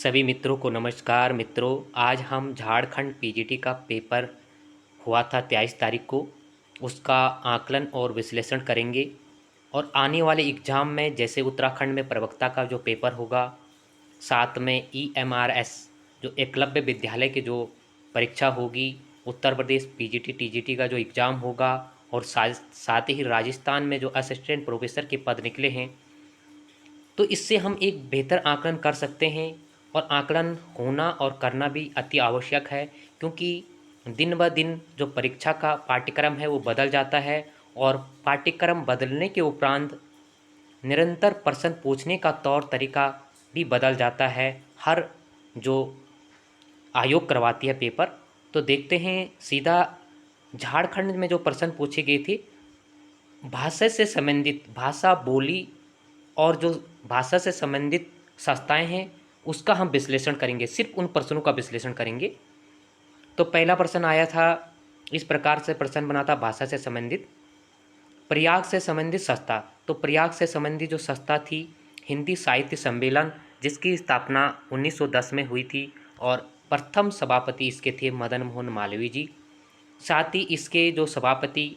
सभी मित्रों को नमस्कार। मित्रों, आज हम झारखंड पीजीटी का पेपर हुआ था 23 तारीख को, उसका आकलन और विश्लेषण करेंगे। और आने वाले एग्ज़ाम में जैसे उत्तराखंड में प्रवक्ता का जो पेपर होगा, साथ में ईएमआरएस जो एकलव्य विद्यालय की जो परीक्षा होगी, उत्तर प्रदेश पीजीटी टीजीटी का जो एग्ज़ाम होगा, और साथ ही राजस्थान में जो असिस्टेंट प्रोफेसर के पद निकले हैं, तो इससे हम एक बेहतर आकलन कर सकते हैं। और आकलन होना और करना भी अति आवश्यक है, क्योंकि दिन ब दिन जो परीक्षा का पाठ्यक्रम है वो बदल जाता है, और पाठ्यक्रम बदलने के उपरांत निरंतर प्रश्न पूछने का तौर तरीका भी बदल जाता है। हर जो आयोग करवाती है पेपर, तो देखते हैं सीधा झारखंड में जो प्रश्न पूछे गए थे, भाषा से संबंधित, भाषा बोली और जो भाषा से संबंधित संस्थाएं हैं उसका हम विश्लेषण करेंगे, सिर्फ उन प्रश्नों का विश्लेषण करेंगे। तो पहला प्रश्न आया था, इस प्रकार से प्रश्न बना था, भाषा से संबंधित प्रयाग से संबंधित संस्था। तो प्रयाग से संबंधित जो संस्था थी, हिंदी साहित्य सम्मेलन, जिसकी स्थापना 1910 में हुई थी, और प्रथम सभापति इसके थे मदन मोहन मालवीय जी। साथ ही इसके जो सभापति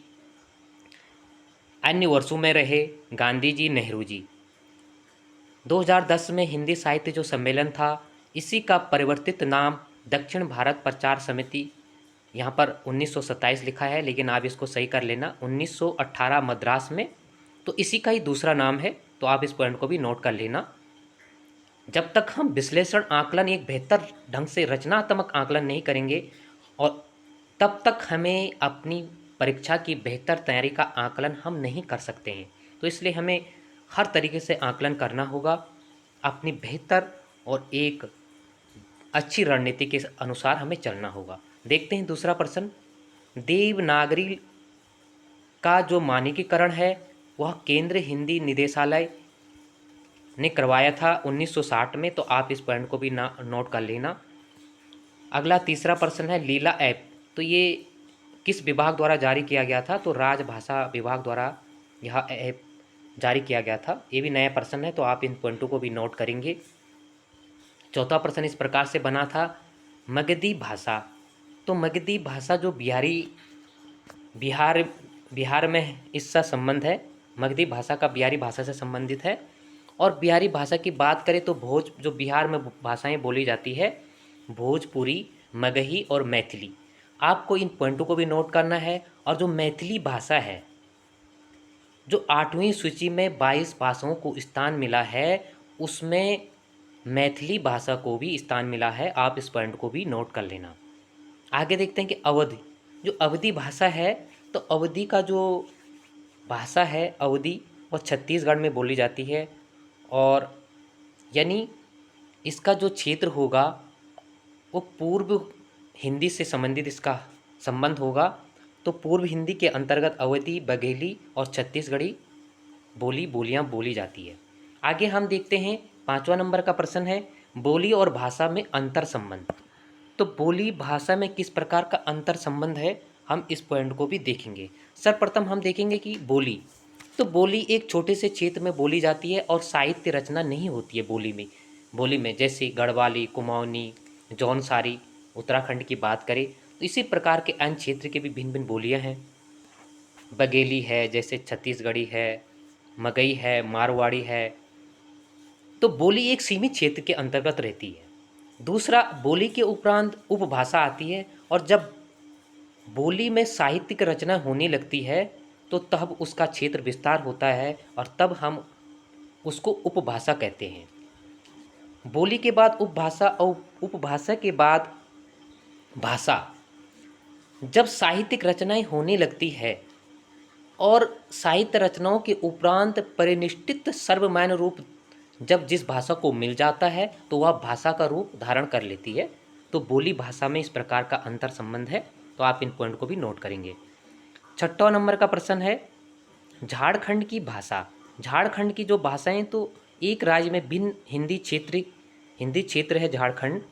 अन्य वर्षों में रहे गांधी जी, नेहरू जी। 2010 में हिंदी साहित्य जो सम्मेलन था, इसी का परिवर्तित नाम दक्षिण भारत प्रचार समिति, यहाँ पर 1927 लिखा है, लेकिन आप इसको सही कर लेना, 1918 मद्रास में, तो इसी का ही दूसरा नाम है। तो आप इस पॉइंट को भी नोट कर लेना। जब तक हम विश्लेषण आकलन एक बेहतर ढंग से रचनात्मक आकलन नहीं करेंगे, और तब तक हमें अपनी परीक्षा की बेहतर तैयारी का आकलन हम नहीं कर सकते हैं। तो इसलिए हमें हर तरीके से आकलन करना होगा, अपनी बेहतर और एक अच्छी रणनीति के अनुसार हमें चलना होगा। देखते हैं दूसरा प्रश्न। देवनागरी का जो मानकीकरण है वह केंद्र हिंदी निदेशालय ने करवाया था 1960 में, तो आप इस पॉइंट को भी नोट कर लेना। अगला तीसरा प्रश्न है, लीला ऐप, तो ये किस विभाग द्वारा जारी किया गया था? तो राजभाषा विभाग द्वारा यह ऐप जारी किया गया था। ये भी नया प्रश्न है, तो आप इन पॉइंटों को भी नोट करेंगे। चौथा प्रश्न इस प्रकार से बना था, मगधी भाषा। तो मगधी भाषा जो बिहार में इसका संबंध है, मगधी भाषा का बिहारी भाषा से संबंधित है। और बिहारी भाषा की बात करें तो जो बिहार में भाषाएं बोली जाती है, भोजपुरी, मगही और मैथिली। आपको इन पॉइंटों को भी नोट करना है। और जो मैथिली भाषा है, जो 8वीं सूची में 22 भाषाओं को स्थान मिला है, उसमें मैथिली भाषा को भी स्थान मिला है। आप इस पॉइंट को भी नोट कर लेना। आगे देखते हैं कि अवधी, जो अवधी भाषा है, तो अवधी का जो भाषा है अवधी, वह छत्तीसगढ़ में बोली जाती है। और यानी इसका जो क्षेत्र होगा वो पूर्व हिंदी से संबंधित इसका संबंध होगा। तो पूर्व हिंदी के अंतर्गत अवधी, बघेली और छत्तीसगढ़ी बोलियाँ बोली जाती है। आगे हम देखते हैं 5वां नंबर का प्रश्न है, बोली और भाषा में अंतर संबंध। तो बोली भाषा में किस प्रकार का अंतर संबंध है, हम इस पॉइंट को भी देखेंगे। सर्वप्रथम हम देखेंगे कि बोली, तो बोली एक छोटे से क्षेत्र में बोली जाती है और साहित्य रचना नहीं होती है बोली में जैसे गढ़वाली, कुमाऊनी, जौनसारी उत्तराखंड की बात करें, तो इसी प्रकार के अन्य क्षेत्र के भी भिन्न भिन्न बोलियां हैं। बघेली है, जैसे छत्तीसगढ़ी है, मगही है, मारवाड़ी है। तो बोली एक सीमित क्षेत्र के अंतर्गत रहती है। दूसरा, बोली के उपरांत उपभाषा आती है, और जब बोली में साहित्यिक रचना होने लगती है तो तब उसका क्षेत्र विस्तार होता है, और तब हम उसको उपभाषा कहते हैं। बोली के बाद उपभाषा, और उपभाषा के बाद भाषा। जब साहित्यिक रचनाएं होने लगती है और साहित्य रचनाओं के उपरांत परिनिष्ठित सर्वमान्य रूप जब जिस भाषा को मिल जाता है तो वह भाषा का रूप धारण कर लेती है। तो बोली भाषा में इस प्रकार का अंतर संबंध है। तो आप इन पॉइंट को भी नोट करेंगे। 6वां नंबर का प्रश्न है, झारखंड की भाषा। झारखंड की जो भाषाएं, तो एक राज्य में भिन्न हिंदी क्षेत्र है झारखंड।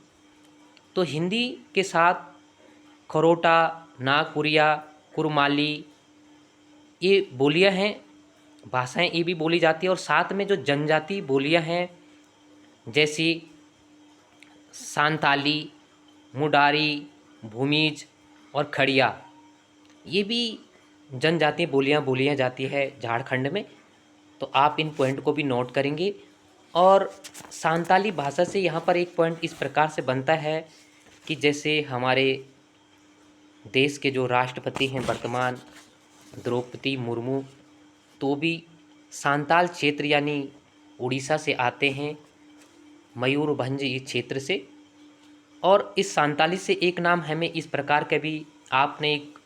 तो हिंदी के साथ खरोटा, नागपुरिया, कुरमाली, ये बोलियां हैं, भाषाएं ये भी बोली जाती है। और साथ में जो जनजाति बोलियां हैं, जैसी सांताली, मुडारी, भूमिज और खड़िया, ये भी जनजातीय बोलियां बोलियां जाती है झारखंड में। तो आप इन पॉइंट को भी नोट करेंगे। और सांताली भाषा से यहाँ पर एक पॉइंट इस प्रकार से बनता है कि जैसे हमारे देश के जो राष्ट्रपति हैं वर्तमान, द्रौपदी मुर्मू, तो भी सांताल क्षेत्र यानी उड़ीसा से आते हैं, मयूरभंज इस क्षेत्र से। और इस सांताली से एक नाम हमें इस प्रकार के भी, आपने एक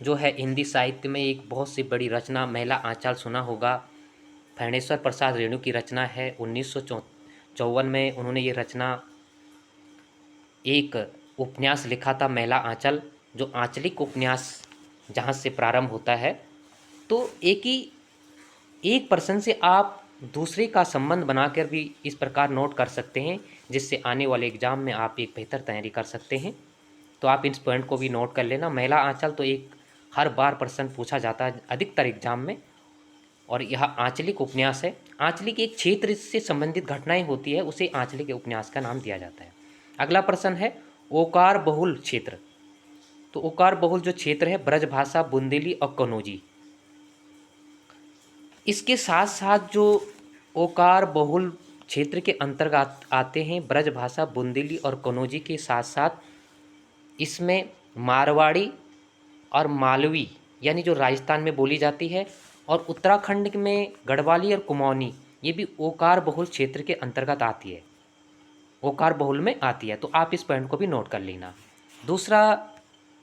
जो है हिंदी साहित्य में एक बहुत सी बड़ी रचना महिला आंचल सुना होगा, फणेश्वर प्रसाद रेणु की रचना है। 1954 में उन्होंने ये रचना, एक उपन्यास लिखा था महिला आंचल, जो आंचलिक उपन्यास जहाँ से प्रारंभ होता है। तो एक पर्सन से आप दूसरे का संबंध बनाकर भी इस प्रकार नोट कर सकते हैं, जिससे आने वाले एग्जाम में आप एक बेहतर तैयारी कर सकते हैं। तो आप इस पॉइंट को भी नोट कर लेना। महिला आंचल तो एक हर बार प्रश्न पूछा जाता है अधिकतर एग्जाम में, और यह आंचलिक उपन्यास है। आंचलिक एक क्षेत्र से संबंधित घटनाएं होती है, उसे आंचलिक उपन्यास का नाम दिया जाता है। अगला प्रश्न है ओकार बहुल क्षेत्र। तो ओकार बहुल जो क्षेत्र है ब्रजभाषा, बुंदेली और कनौजी, इसके साथ साथ जो ओकार बहुल क्षेत्र के अंतर्गत आते हैं ब्रजभाषा, बुंदेली और कनौजी के साथ साथ इसमें मारवाड़ी और मालवी यानी जो राजस्थान में बोली जाती है, और उत्तराखंड में गढ़वाली और कुमाऊनी, ये भी ओकार बहुल क्षेत्र के अंतर्गत आती है, ओकार बहुल में आती है। तो आप इस पॉइंट को भी नोट कर लेना। दूसरा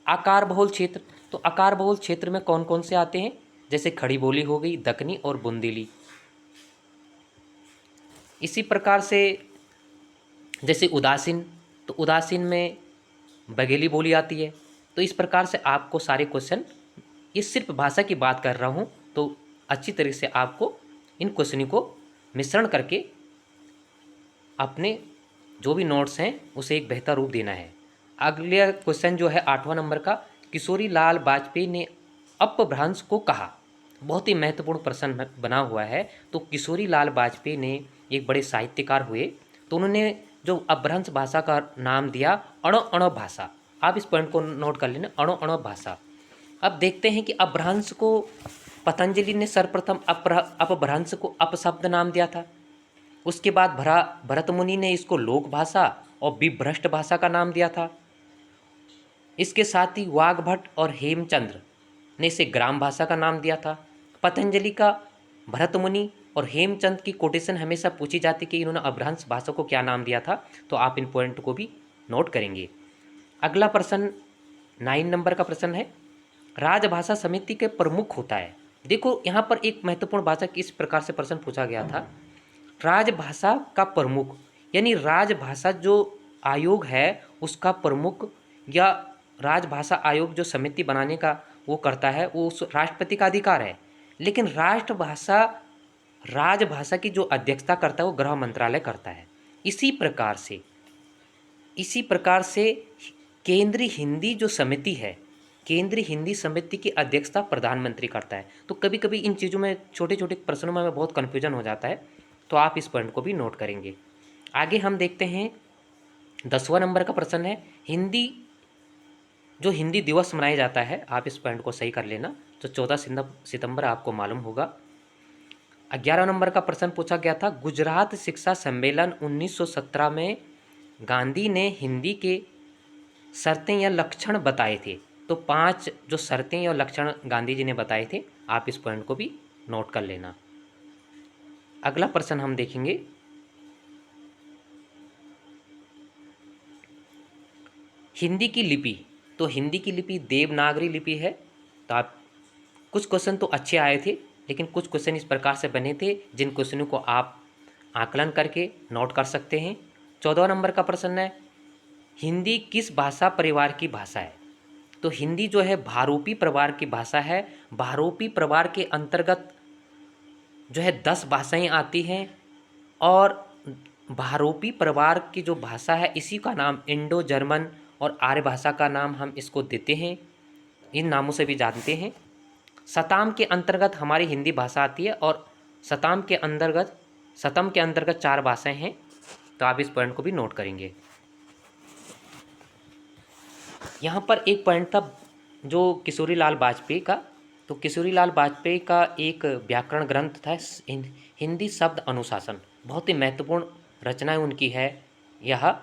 आकार बहुल क्षेत्र। तो आकार बहुल क्षेत्र में कौन कौन से आते हैं, जैसे खड़ी बोली हो गई, दक्कनी और बुंदेली। इसी प्रकार से जैसे उदासीन, तो उदासीन में बघेली बोली आती है। तो इस प्रकार से आपको सारे क्वेश्चन, ये सिर्फ भाषा की बात कर रहा हूँ, तो अच्छी तरीके से आपको इन क्वेश्चनों को मिश्रण करके अपने जो भी नोट्स हैं उसे एक बेहतर रूप देना है। अगला क्वेश्चन जो है 8वां नंबर का, किशोरी लाल वाजपेयी ने अपभ्रंश को कहा। बहुत ही महत्वपूर्ण प्रश्न बना हुआ है। तो किशोरी लाल वाजपेयी ने एक बड़े साहित्यकार हुए, तो उन्होंने जो अपभ्रंश भाषा का नाम दिया अणो अणो भाषा। आप इस पॉइंट को नोट कर लेना, अणो अणो भाषा। अब देखते हैं कि अपभ्रंश को पतंजलि ने सर्वप्रथम अपभ्रंश को अपशब्द नाम दिया था। उसके बाद भरत मुनि ने इसको लोक भाषा और विभ्रष्ट भाषा का नाम दिया था। इसके साथ ही वाग्भट और हेमचंद्र ने इसे ग्राम भाषा का नाम दिया था। पतंजलि का, भरत मुनि और हेमचंद की कोटेशन हमेशा पूछी जाती कि इन्होंने अपभ्रंश भाषा को क्या नाम दिया था। तो आप इन पॉइंट को भी नोट करेंगे। अगला प्रश्न 9 नंबर का प्रश्न है, राजभाषा समिति के प्रमुख होता है। देखो यहाँ पर एक महत्वपूर्ण भाषा किस प्रकार से प्रश्न पूछा गया था, राजभाषा का प्रमुख यानी राजभाषा जो आयोग है उसका प्रमुख, या राजभाषा आयोग जो समिति बनाने का वो करता है, वो उस राष्ट्रपति का अधिकार है। लेकिन राजभाषा की जो अध्यक्षता करता है वो गृह मंत्रालय करता है। इसी प्रकार से केंद्रीय हिंदी जो समिति है, केंद्रीय हिंदी समिति की अध्यक्षता प्रधानमंत्री करता है। तो कभी कभी इन चीज़ों में छोटे छोटे प्रश्नों में बहुत कन्फ्यूजन हो जाता है, तो आप इस पॉइंट को भी नोट करेंगे। आगे हम देखते हैं 10वां नंबर का प्रश्न है, हिंदी दिवस मनाया जाता है। आप इस पॉइंट को सही कर लेना। तो 14 सितंबर आपको मालूम होगा। 11 नंबर का प्रश्न पूछा गया था, गुजरात शिक्षा सम्मेलन 1917 में गांधी ने हिंदी के शर्तें या लक्षण बताए थे। तो 5 जो शर्तें या लक्षण गांधी जी ने बताए थे, आप इस पॉइंट को भी नोट कर लेना। अगला प्रश्न हम देखेंगे, हिंदी की लिपि। तो हिंदी की लिपि देवनागरी लिपि है। तो आप कुछ क्वेश्चन तो अच्छे आए थे, लेकिन कुछ क्वेश्चन इस प्रकार से बने थे जिन क्वेश्चनों को आप आकलन करके नोट कर सकते हैं। 14 नंबर का प्रश्न है, हिंदी किस भाषा परिवार की भाषा है। तो हिंदी जो है भारोपी परिवार की भाषा है। भारोपी परिवार के अंतर्गत जो है 10 भाषाएं आती हैं, और भारोपी परिवार की जो भाषा है इसी का नाम इंडो जर्मन और आर्य भाषा का नाम हम इसको देते हैं, इन नामों से भी जानते हैं। शताम के अंतर्गत हमारी हिंदी भाषा आती है, और शतम के अंतर्गत 4 भाषाएं हैं। तो आप इस पॉइंट को भी नोट करेंगे। यहाँ पर एक पॉइंट था जो किशोरी लाल वाजपेयी का। तो किशोरी लाल वाजपेयी का एक व्याकरण ग्रंथ था हिंदी शब्द अनुशासन, बहुत ही महत्वपूर्ण रचनाएं उनकी है यह,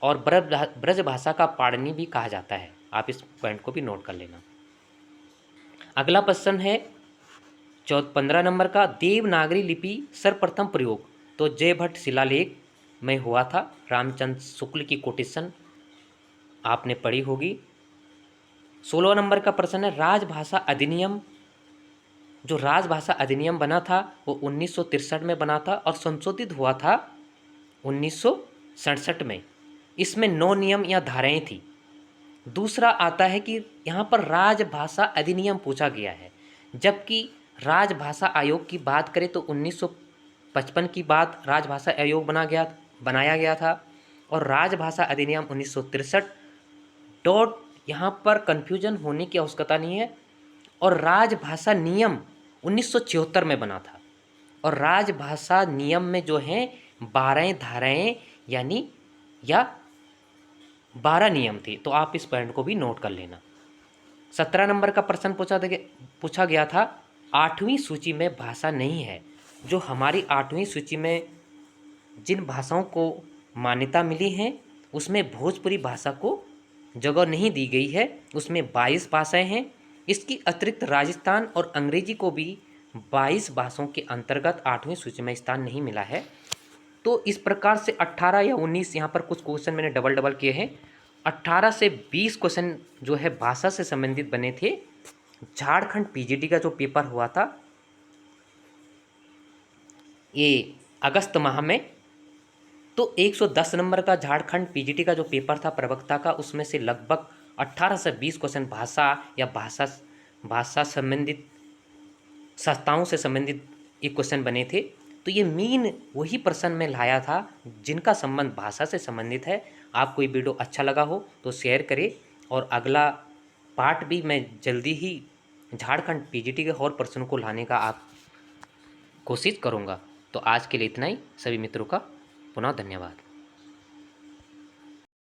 और ब्रज भाषा का पाणिनि भी कहा जाता है। आप इस पॉइंट को भी नोट कर लेना। अगला प्रश्न है 15 नंबर का, देवनागरी लिपि सर्वप्रथम प्रयोग। तो जय भट्ट शिलालेख में हुआ था, रामचंद्र शुक्ल की कोटेशन आपने पढ़ी होगी। 16 नंबर का प्रश्न है, राजभाषा अधिनियम। जो राजभाषा अधिनियम बना था वो 1963 में बना था और संशोधित हुआ था 1967 में। इसमें 9 नियम या धाराएं थी। दूसरा आता है कि यहाँ पर राजभाषा अधिनियम पूछा गया है, जबकि राजभाषा आयोग की बात करें तो 1955 की बात राजभाषा आयोग बनाया गया था, और राजभाषा अधिनियम 1963। डॉट यहाँ पर कन्फ्यूजन होने की आवश्यकता नहीं है। और राजभाषा नियम 1976 में बना था, और राजभाषा नियम में जो हैं 12 धाराएं यानी या 12 नियम थे। तो आप इस पॉइंट को भी नोट कर लेना। 17 नंबर का प्रश्न पूछा गया था, 8वीं सूची में भाषा नहीं है। जो हमारी 8वीं सूची में जिन भाषाओं को मान्यता मिली है उसमें भोजपुरी भाषा को जगह नहीं दी गई है, उसमें 22 भाषाएं हैं। इसकी अतिरिक्त राजस्थान और अंग्रेजी को भी 22 भाषाओं के अंतर्गत 8वीं सूची में स्थान नहीं मिला है। तो इस प्रकार से 18 या 19 यहाँ पर कुछ क्वेश्चन मैंने डबल किए हैं। 18 से 20 क्वेश्चन जो है भाषा से संबंधित बने थे। झारखंड पीजीटी का जो पेपर हुआ था ये अगस्त माह में, तो 110 नंबर का झारखंड पीजीटी का जो पेपर था प्रवक्ता का, उसमें से लगभग 18 से 20 क्वेश्चन भाषा या भाषा संबंधित संस्थाओं से संबंधित ये क्वेश्चन बने थे। तो ये मीन वही प्रश्न में लाया था जिनका संबंध भाषा से संबंधित है। आपको ये वीडियो अच्छा लगा हो तो शेयर करें, और अगला पार्ट भी मैं जल्दी ही झारखंड पीजीटी के और प्रश्नों को लाने का आप कोशिश करूँगा। तो आज के लिए इतना ही। सभी मित्रों का पुनः धन्यवाद।